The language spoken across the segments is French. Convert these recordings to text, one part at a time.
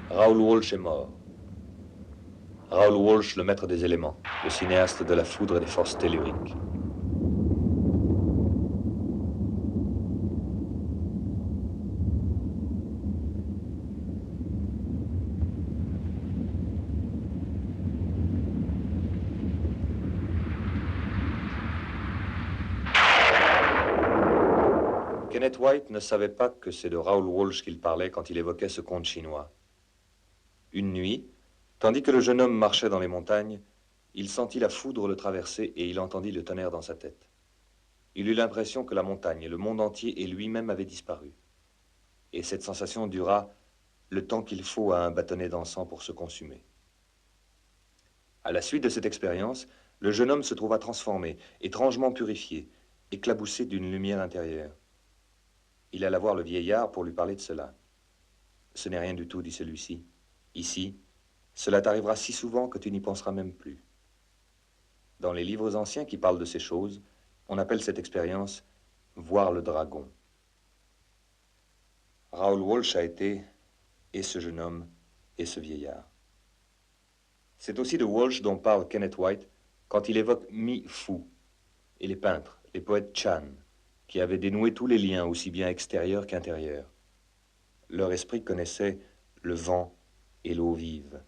Raoul Walsh est mort. Raoul Walsh, le maître des éléments, le cinéaste de la foudre et des forces telluriques. Kenneth White ne savait pas que c'est de Raoul Walsh qu'il parlait quand il évoquait ce conte chinois. Une nuit, tandis que le jeune homme marchait dans les montagnes, il sentit la foudre le traverser et il entendit le tonnerre dans sa tête. Il eut l'impression que la montagne, le monde entier et lui-même avaient disparu. Et cette sensation dura le temps qu'il faut à un bâtonnet d'encens pour se consumer. À la suite de cette expérience, le jeune homme se trouva transformé, étrangement purifié, éclaboussé d'une lumière intérieure. Il alla voir le vieillard pour lui parler de cela. « Ce n'est rien du tout, dit celui-ci. Ici, cela t'arrivera si souvent que tu n'y penseras même plus. » Dans les livres anciens qui parlent de ces choses, on appelle cette expérience « voir le dragon ». Raoul Walsh a été et ce jeune homme et ce vieillard. C'est aussi de Walsh dont parle Kenneth White quand il évoque Mi Fu et les peintres, les poètes Chan, qui avaient dénoué tous les liens aussi bien extérieurs qu'intérieurs. Leur esprit connaissait le vent et l'eau vive.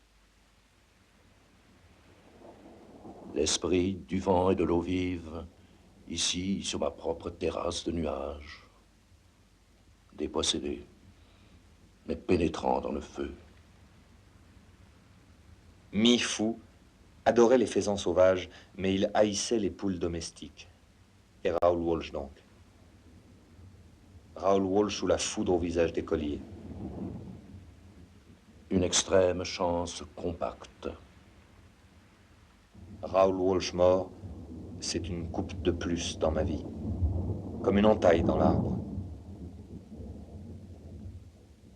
L'esprit du vent et de l'eau vive, ici, sur ma propre terrasse de nuages, dépossédé, mais pénétrant dans le feu. Mi Fu adorait les faisans sauvages, mais il haïssait les poules domestiques. Et Raoul Walsh donc. Raoul Walsh sous la foudre au visage des colliers. Une extrême chance compacte. Raoul Walsh mort, c'est une coupe de plus dans ma vie, comme une entaille dans l'arbre.